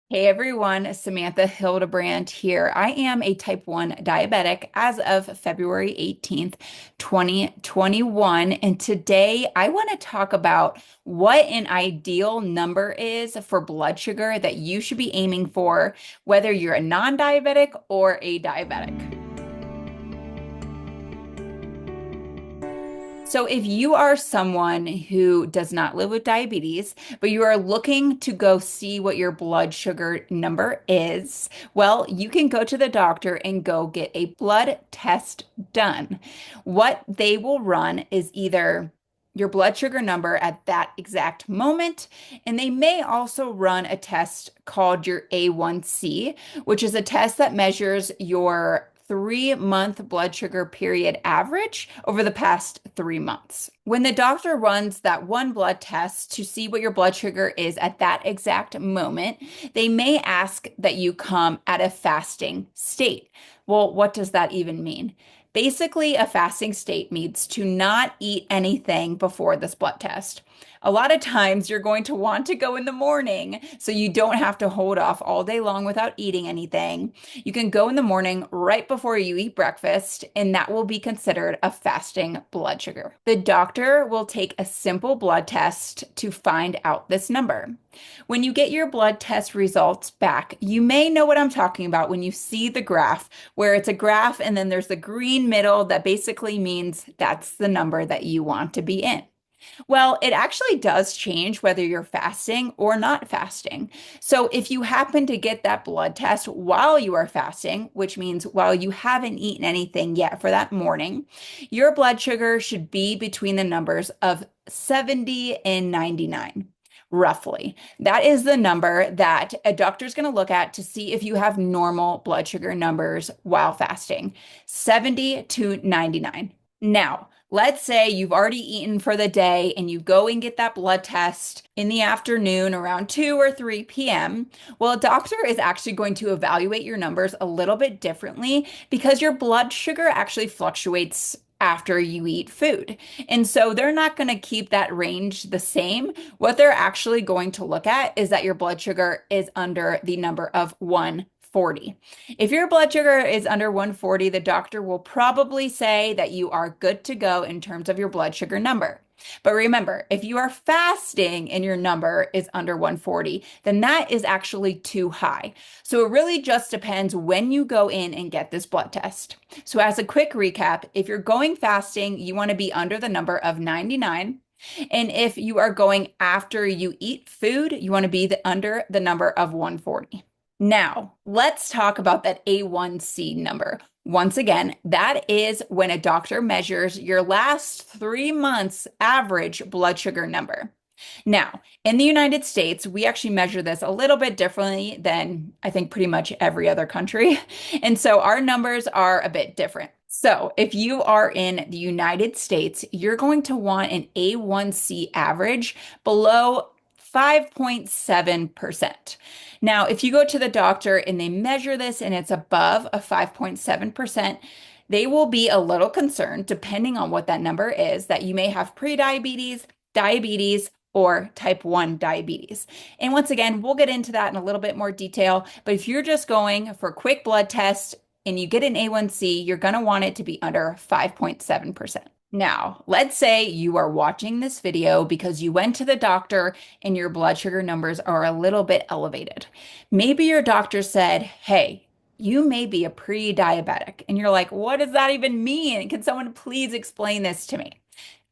Hey everyone, Samantha Hildebrand here. I am a type 1 diabetic as of February 18th, 2021. And today I want to talk about what an ideal number is for blood sugar that you should be aiming for, whether you're a non-diabetic or a diabetic. So, if you are someone who does not live with diabetes, but you are looking to go see what your blood sugar number is, well, you can go to the doctor and go get a blood test done. What they will run is either your blood sugar number at that exact moment, and they may also run a test called your A1C, which is a test that measures your 3-month blood sugar period average over the past 3 months. When the doctor runs that one blood test to see what your blood sugar is at that exact moment, they may ask that you come at a fasting state. Well, what does that even mean? Basically, a fasting state means to not eat anything before this blood test. A lot of times you're going to want to go in the morning so you don't have to hold off all day long without eating anything. You can go in the morning right before you eat breakfast, and that will be considered a fasting blood sugar. The doctor will take a simple blood test to find out this number. When you get your blood test results back, you may know what I'm talking about when you see the graph, where it's a graph and then there's the green middle that basically means that's the number that you want to be in. Well, it actually does change whether you're fasting or not fasting. So, if you happen to get that blood test while you are fasting, which means while you haven't eaten anything yet for that morning, your blood sugar should be between the numbers of 70 and 99. Roughly. That is the number that a doctor is going to look at to see if you have normal blood sugar numbers while fasting, 70 to 99. Now, let's say you've already eaten for the day and you go and get that blood test in the afternoon around 2 or 3 p.m. Well, a doctor is actually going to evaluate your numbers a little bit differently because your blood sugar actually fluctuates after you eat food. And so they're not going to keep that range the same. What they're actually going to look at is that your blood sugar is under the number of 140. If your blood sugar is under 140, the doctor will probably say that you are good to go in terms of your blood sugar number. But remember, if you are fasting and your number is under 140, then that is actually too high. So it really just depends when you go in and get this blood test. So as a quick recap, if you're going fasting, you want to be under the number of 99. And if you are going after you eat food, you want to be under the number of 140. Now, let's talk about that A1C number. Once again, that is when a doctor measures your last 3 months average blood sugar number. Now, in the United States, we actually measure this a little bit differently than I think pretty much every other country. And so our numbers are a bit different. So if you are in the United States, you're going to want an A1C average below 5.7%. Now, if you go to the doctor and they measure this and it's above a 5.7%, they will be a little concerned, depending on what that number is, that you may have prediabetes, diabetes, or type 1 diabetes. And once again, we'll get into that in a little bit more detail. But if you're just going for a quick blood test and you get an A1C, you're going to want it to be under 5.7%. Now, let's say you are watching this video because you went to the doctor and your blood sugar numbers are a little bit elevated. Maybe your doctor said, hey, you may be a pre-diabetic. And you're like, what does that even mean? Can someone please explain this to me?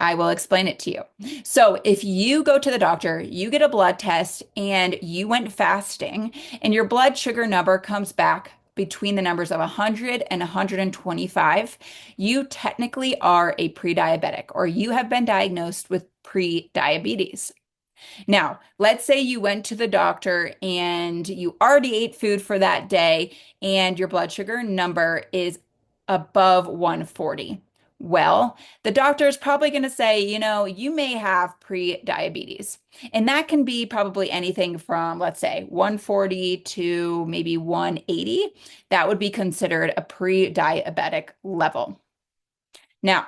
I will explain it to you. So, if you go to the doctor, you get a blood test, and you went fasting, and your blood sugar number comes back between the numbers of 100 and 125, you technically are a pre-diabetic, or you have been diagnosed with pre-diabetes. Now, let's say you went to the doctor and you already ate food for that day and your blood sugar number is above 140. Well, the doctor is probably going to say, you may have pre-diabetes. And that can be probably anything from, let's say, 140 to maybe 180. That would be considered a pre-diabetic level. Now,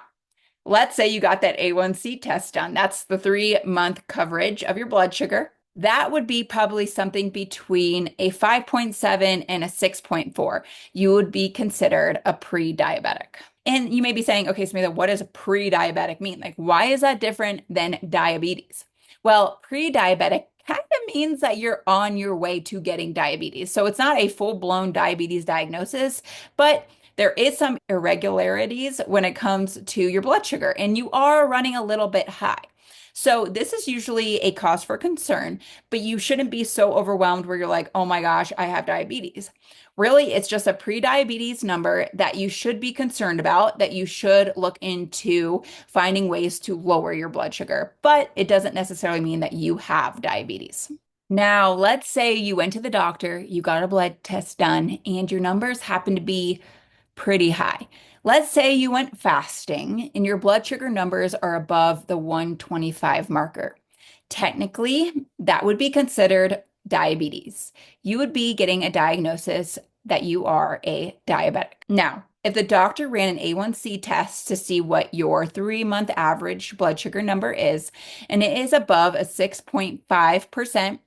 let's say you got that A1C test done. That's the 3-month coverage of your blood sugar. That would be probably something between a 5.7 and a 6.4. You would be considered a pre-diabetic. And you may be saying, okay, Smitha, what does pre-diabetic mean? Like, why is that different than diabetes? Well, pre-diabetic kind of means that you're on your way to getting diabetes. So it's not a full-blown diabetes diagnosis, but there is some irregularities when it comes to your blood sugar, and you are running a little bit high. So this is usually a cause for concern, but you shouldn't be so overwhelmed where you're like, oh my gosh, I have diabetes. Really, it's just a pre-diabetes number that you should be concerned about, that you should look into finding ways to lower your blood sugar, but it doesn't necessarily mean that you have diabetes. Now, let's say you went to the doctor, you got a blood test done, and your numbers happen to be pretty high. Let's say you went fasting and your blood sugar numbers are above the 125 marker. Technically, that would be considered diabetes. You would be getting a diagnosis that you are a diabetic. Now, if the doctor ran an A1C test to see what your 3-month average blood sugar number is, and it is above a 6.5%,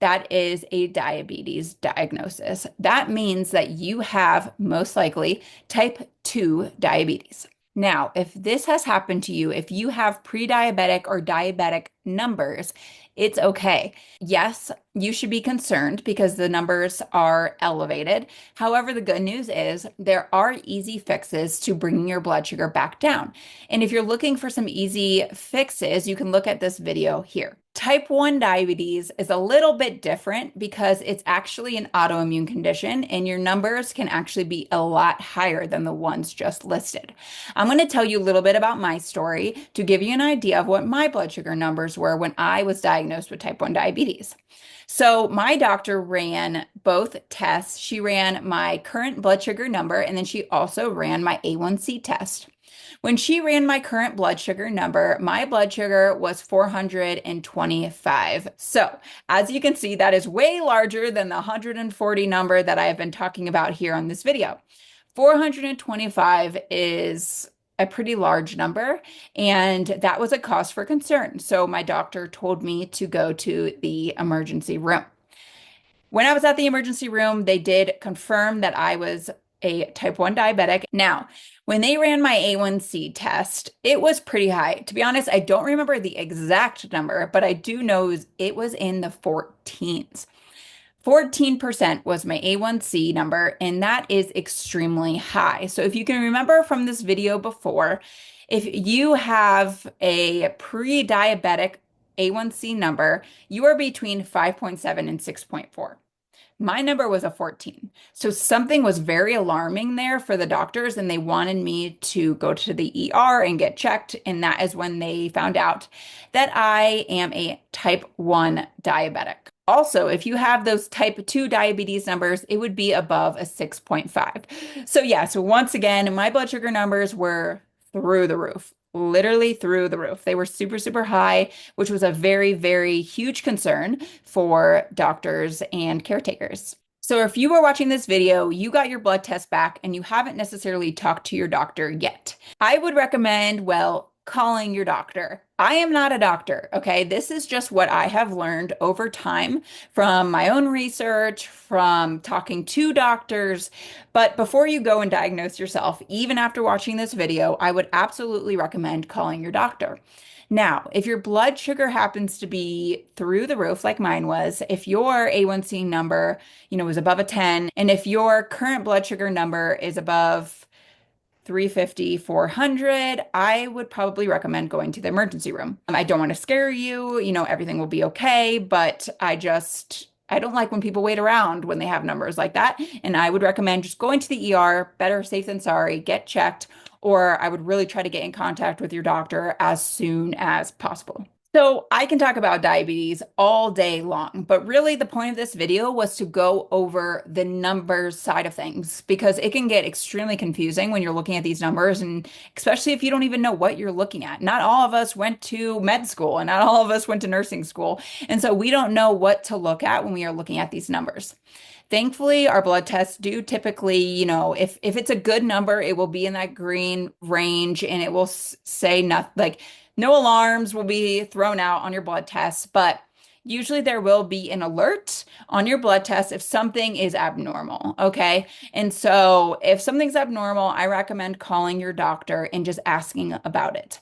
that is a diabetes diagnosis. That means that you have most likely type 2 diabetes. Now, if this has happened to you, if you have pre-diabetic or diabetic numbers, it's okay. Yes, you should be concerned because the numbers are elevated. However, the good news is there are easy fixes to bringing your blood sugar back down. And if you're looking for some easy fixes, you can look at this video here. Type 1 diabetes is a little bit different because it's actually an autoimmune condition and your numbers can actually be a lot higher than the ones just listed. I'm going to tell you a little bit about my story to give you an idea of what my blood sugar numbers were when I was diagnosed with type 1 diabetes. So my doctor ran both tests. She ran my current blood sugar number and then she also ran my A1C test. When she ran my current blood sugar number, my blood sugar was 425. So, as you can see, that is way larger than the 140 number that I have been talking about here on this video. 425 is a pretty large number, and that was a cause for concern. So, my doctor told me to go to the emergency room. When I was at the emergency room, they did confirm that I was a type 1 diabetic. Now, when they ran my A1C test, it was pretty high. To be honest, I don't remember the exact number, but I do know it was in the 14s. 14% was my A1C number, and that is extremely high. So if you can remember from this video before, if you have a pre-diabetic A1C number, you are between 5.7 and 6.4. My number was a 14. So something was very alarming there for the doctors, and they wanted me to go to the ER and get checked. And that is when they found out that I am a type 1 diabetic. Also, if you have those type 2 diabetes numbers, it would be above a 6.5. So yeah, so once again, my blood sugar numbers were through the roof. Literally through the roof. They were super, super high, which was a very, very huge concern for doctors and caretakers. So if you were watching this video, you got your blood test back and you haven't necessarily talked to your doctor yet. I would recommend, well, calling your doctor. I am not a doctor, okay? This is just what I have learned over time from my own research, from talking to doctors. But before you go and diagnose yourself, even after watching this video, I would absolutely recommend calling your doctor. Now, if your blood sugar happens to be through the roof like mine was, if your A1C number, was above a 10, and if your current blood sugar number is above 350, 400, I would probably recommend going to the emergency room. I don't want to scare you, everything will be okay, but I don't like when people wait around when they have numbers like that. And I would recommend just going to the ER, better safe than sorry, get checked, or I would really try to get in contact with your doctor as soon as possible. So I can talk about diabetes all day long, but really the point of this video was to go over the numbers side of things because it can get extremely confusing when you're looking at these numbers, and especially if you don't even know what you're looking at. Not all of us went to med school and not all of us went to nursing school. And so we don't know what to look at when we are looking at these numbers. Thankfully, our blood tests do typically, if it's a good number, it will be in that green range and it will say nothing, like no alarms will be thrown out on your blood tests, but usually there will be an alert on your blood test if something is abnormal. Okay. And so if something's abnormal, I recommend calling your doctor and just asking about it.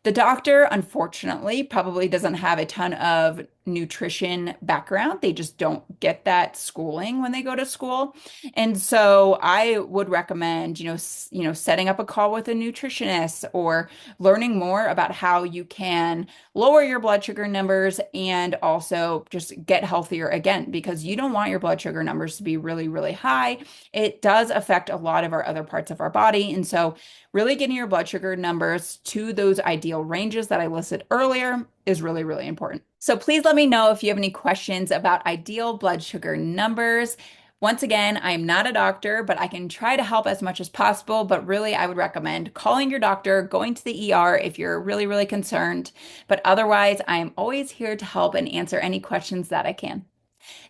The doctor, unfortunately, probably doesn't have a ton of nutrition background. They just don't get that schooling when they go to school. And so I would recommend, setting up a call with a nutritionist or learning more about how you can lower your blood sugar numbers and also just get healthier again, because you don't want your blood sugar numbers to be really, really high. It does affect a lot of our other parts of our body. And so really getting your blood sugar numbers to those ideal ranges that I listed earlier is really, really important. So please let me know if you have any questions about ideal blood sugar numbers. Once again, I'm not a doctor, but I can try to help as much as possible. But really, I would recommend calling your doctor, going to the ER if you're really, really concerned. But otherwise, I am always here to help and answer any questions that I can.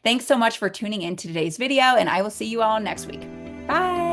Thanks so much for tuning in to today's video, and I will see you all next week. Bye.